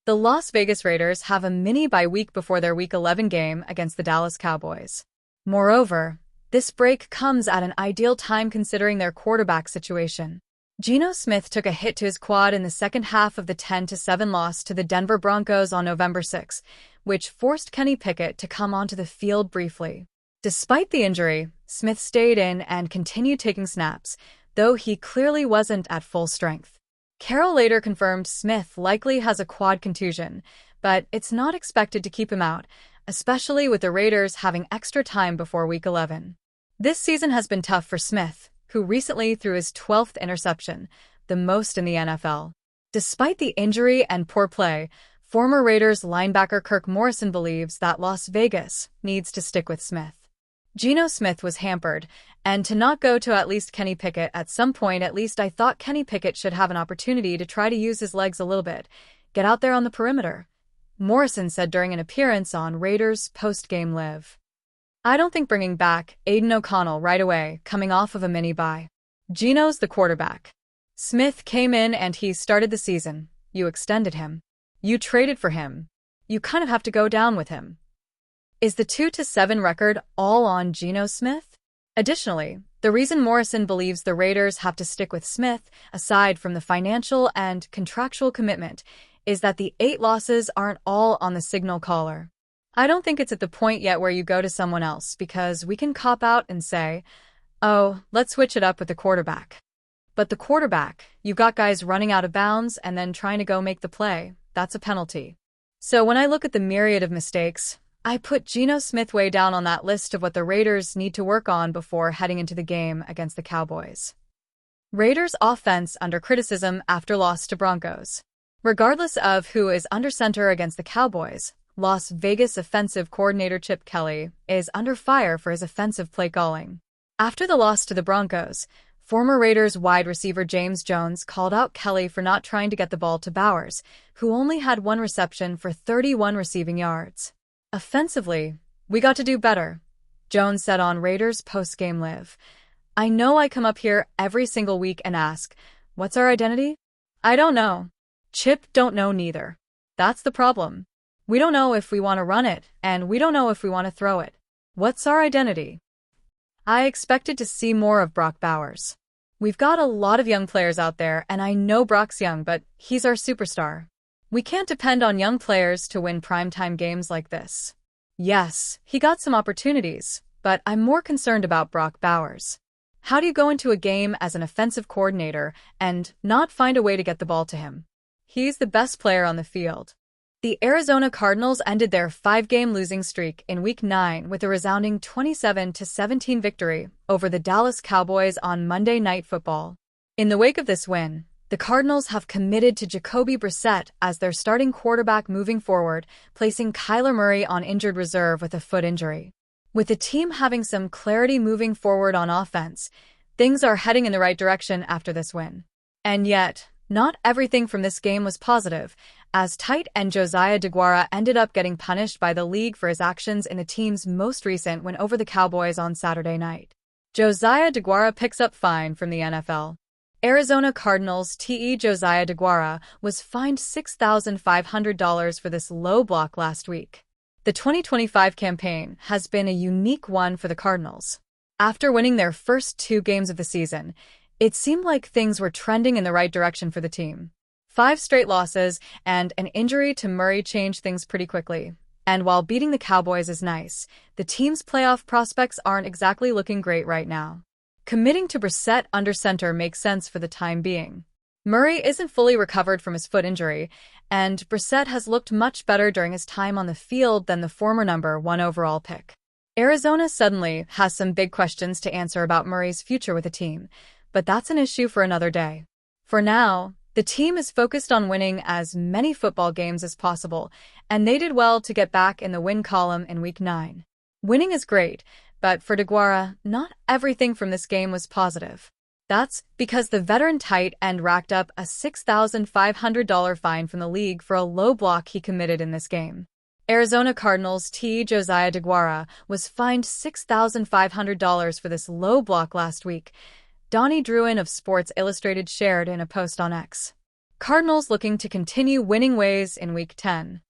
The Las Vegas Raiders have a mini bye week before their Week 11 game against the Dallas Cowboys. Moreover, this break comes at an ideal time considering their quarterback situation. Geno Smith took a hit to his quad in the second half of the 10-7 loss to the Denver Broncos on November 6, which forced Kenny Pickett to come onto the field briefly. Despite the injury, Smith stayed in and continued taking snaps, though he clearly wasn't at full strength. Carroll later confirmed Smith likely has a quad contusion, but it's not expected to keep him out, especially with the Raiders having extra time before Week 11. This season has been tough for Smith, who recently threw his 12th interception, the most in the NFL. Despite the injury and poor play, former Raiders linebacker Kirk Morrison believes that Las Vegas needs to stick with Smith. Geno Smith was hampered, and to not go to at least Kenny Pickett at some point, at least I thought Kenny Pickett should have an opportunity to try to use his legs a little bit, get out there on the perimeter, Morrison said during an appearance on Raiders post-game live. I don't think bringing back Aiden O'Connell right away, coming off of a mini-bye. Geno's the quarterback. Smith came in and he started the season. You extended him. You traded for him. You kind of have to go down with him. Is the 2-7 record all on Geno Smith? Additionally, the reason Morrison believes the Raiders have to stick with Smith, aside from the financial and contractual commitment, is that the 8 losses aren't all on the signal caller. I don't think it's at the point yet where you go to someone else because we can cop out and say, oh, let's switch it up with the quarterback. But the quarterback, you've got guys running out of bounds and then trying to go make the play. That's a penalty. So when I look at the myriad of mistakes, I put Geno Smith way down on that list of what the Raiders need to work on before heading into the game against the Cowboys. Raiders offense under criticism after loss to Broncos. Regardless of who is under center against the Cowboys, Las Vegas offensive coordinator Chip Kelly is under fire for his offensive play calling. After the loss to the Broncos, former Raiders wide receiver James Jones called out Kelly for not trying to get the ball to Bowers, who only had 1 reception for 31 receiving yards. Offensively, we got to do better, Jones said on Raiders post-game live. I know I come up here every single week and ask, what's our identity? I don't know. Chip don't know neither. That's the problem. We don't know if we want to run it, and we don't know if we want to throw it. What's our identity? I expected to see more of Brock Bowers. We've got a lot of young players out there, and I know Brock's young, but he's our superstar. We can't depend on young players to win primetime games like this. Yes, he got some opportunities, but I'm more concerned about Brock Bowers. How do you go into a game as an offensive coordinator and not find a way to get the ball to him? He's the best player on the field. The Arizona Cardinals ended their 5-game losing streak in Week 9 with a resounding 27-17 victory over the Dallas Cowboys on Monday Night Football. In the wake of this win, the Cardinals have committed to Jacoby Brissett as their starting quarterback moving forward, placing Kyler Murray on injured reserve with a foot injury. With the team having some clarity moving forward on offense, things are heading in the right direction after this win. And yet, not everything from this game was positive, as tight end Josiah DeGuara ended up getting punished by the league for his actions in the team's most recent win over the Cowboys on Saturday night. Josiah DeGuara picks up fine from the NFL. Arizona Cardinals TE Josiah DeGuara was fined $6,500 for this low block last week. The 2025 campaign has been a unique one for the Cardinals. After winning their first 2 games of the season, it seemed like things were trending in the right direction for the team. 5 straight losses and an injury to Murray changed things pretty quickly. And while beating the Cowboys is nice, the team's playoff prospects aren't exactly looking great right now. Committing to Brissett under center makes sense for the time being. Murray isn't fully recovered from his foot injury, and Brissett has looked much better during his time on the field than the former number 1 overall pick. Arizona suddenly has some big questions to answer about Murray's future with the team, but that's an issue for another day. For now, the team is focused on winning as many football games as possible, and they did well to get back in the win column in Week 9. Winning is great, but for DeGuara, not everything from this game was positive. That's because the veteran tight end racked up a $6,500 fine from the league for a low block he committed in this game. Arizona Cardinals TE Josiah DeGuara was fined $6,500 for this low block last week, Donnie Druin of Sports Illustrated shared in a post on X. Cardinals looking to continue winning ways in Week 10.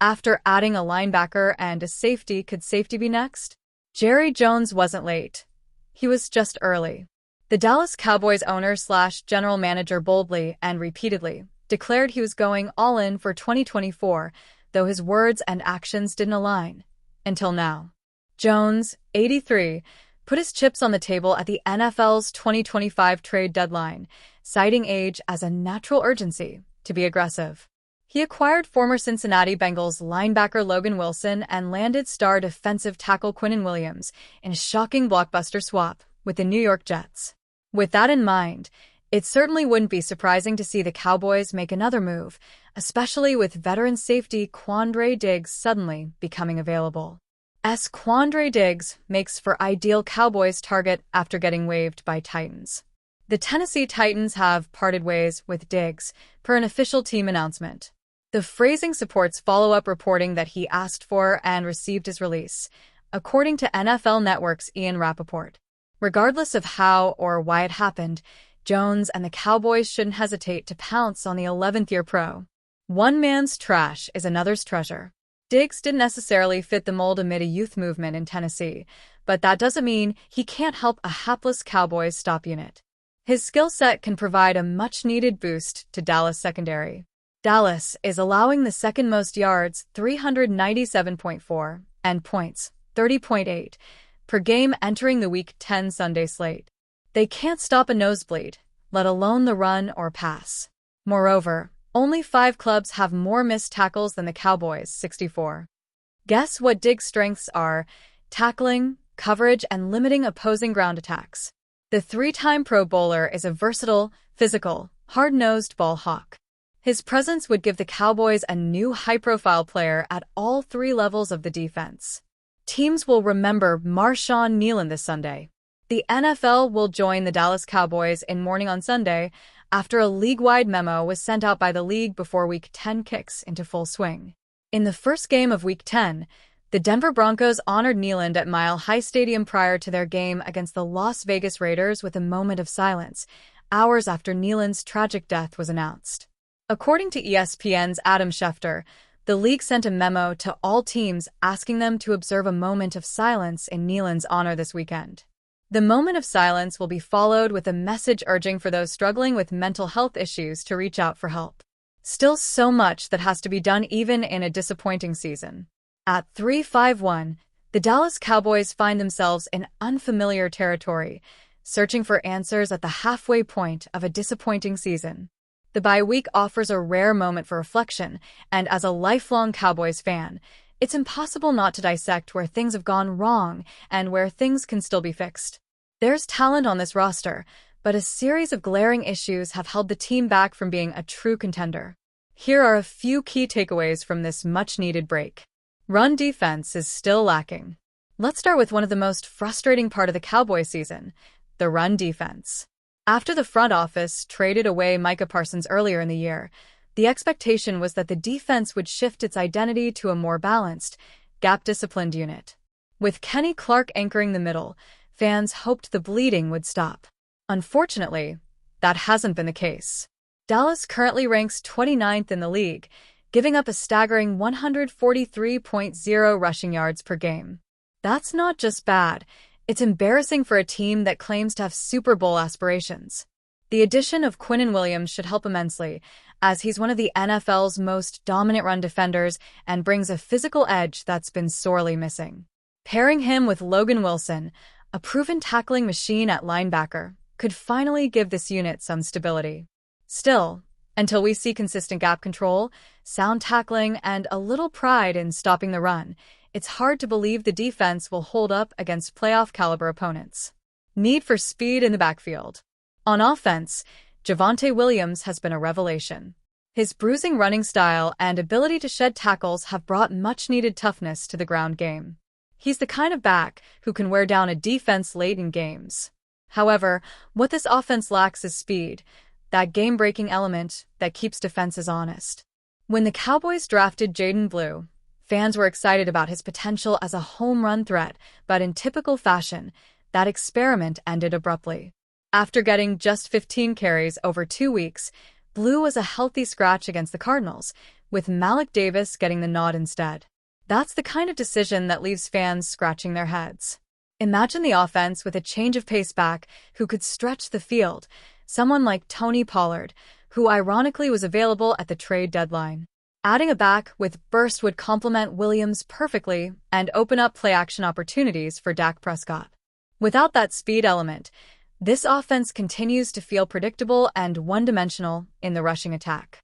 After adding a linebacker and a safety, could safety be next? Jerry Jones wasn't late. He was just early. The Dallas Cowboys owner/general manager boldly and repeatedly declared he was going all in for 2024, though his words and actions didn't align. Until now. Jones, 83, put his chips on the table at the NFL's 2025 trade deadline, citing age as a natural urgency to be aggressive. He acquired former Cincinnati Bengals linebacker Logan Wilson and landed star defensive tackle Quinnen Williams in a shocking blockbuster swap with the New York Jets. With that in mind, it certainly wouldn't be surprising to see the Cowboys make another move, especially with veteran safety Quandre Diggs suddenly becoming available. Quandre Diggs makes for ideal Cowboys target after getting waived by Titans. The Tennessee Titans have parted ways with Diggs, per an official team announcement. The phrasing supports follow-up reporting that he asked for and received his release, according to NFL Network's Ian Rappaport. Regardless of how or why it happened, Jones and the Cowboys shouldn't hesitate to pounce on the 11th-year pro. One man's trash is another's treasure. Diggs didn't necessarily fit the mold amid a youth movement in Tennessee, but that doesn't mean he can't help a hapless Cowboys stop unit. His skill set can provide a much-needed boost to Dallas secondary. Dallas is allowing the second most yards, 397.4, and points, 30.8, per game entering the Week 10 Sunday slate. They can't stop a nosebleed, let alone the run or pass. Moreover, only 5 clubs have more missed tackles than the Cowboys, 64. Guess what Diggs' strengths are? Tackling, coverage, and limiting opposing ground attacks. The 3-time Pro Bowler is a versatile, physical, hard-nosed ball hawk. His presence would give the Cowboys a new high-profile player at all 3 levels of the defense. Teams will remember Marshawn Kneeland this Sunday. The NFL will join the Dallas Cowboys in mourning on Sunday after a league-wide memo was sent out by the league before Week 10 kicks into full swing. In the first game of Week 10, the Denver Broncos honored Kneeland at Mile High Stadium prior to their game against the Las Vegas Raiders with a moment of silence, hours after Kneeland's tragic death was announced. According to ESPN's Adam Schefter, the league sent a memo to all teams asking them to observe a moment of silence in Kneeland's honor this weekend. The moment of silence will be followed with a message urging for those struggling with mental health issues to reach out for help. Still so much that has to be done even in a disappointing season. At 3-5-1, the Dallas Cowboys find themselves in unfamiliar territory, searching for answers at the halfway point of a disappointing season. The bye week offers a rare moment for reflection, and as a lifelong Cowboys fan, it's impossible not to dissect where things have gone wrong and where things can still be fixed. There's talent on this roster, but a series of glaring issues have held the team back from being a true contender. Here are a few key takeaways from this much-needed break. Run defense is still lacking. Let's start with one of the most frustrating part of the Cowboys season, the run defense. After the front office traded away Micah Parsons earlier in the year, the expectation was that the defense would shift its identity to a more balanced, gap-disciplined unit. With Kenny Clark anchoring the middle, fans hoped the bleeding would stop. Unfortunately, that hasn't been the case. Dallas currently ranks 29th in the league, giving up a staggering 143.0 rushing yards per game. That's not just bad. It's embarrassing for a team that claims to have Super Bowl aspirations. The addition of Quinnen Williams should help immensely, as he's one of the NFL's most dominant run defenders and brings a physical edge that's been sorely missing. Pairing him with Logan Wilson, a proven tackling machine at linebacker, could finally give this unit some stability. Still, until we see consistent gap control, sound tackling, and a little pride in stopping the run, it's hard to believe the defense will hold up against playoff-caliber opponents. Need for speed in the backfield. On offense, Javonte Williams has been a revelation. His bruising running style and ability to shed tackles have brought much-needed toughness to the ground game. He's the kind of back who can wear down a defense late in games. However, what this offense lacks is speed, that game-breaking element that keeps defenses honest. When the Cowboys drafted Jaden Blue, fans were excited about his potential as a home run threat, but in typical fashion, that experiment ended abruptly. After getting just 15 carries over 2 weeks, Blue was a healthy scratch against the Cardinals, with Malik Davis getting the nod instead. That's the kind of decision that leaves fans scratching their heads. Imagine the offense with a change of pace back who could stretch the field, someone like Tony Pollard, who ironically was available at the trade deadline. Adding a back with burst would complement Williams perfectly and open up play-action opportunities for Dak Prescott. Without that speed element, this offense continues to feel predictable and one-dimensional in the rushing attack.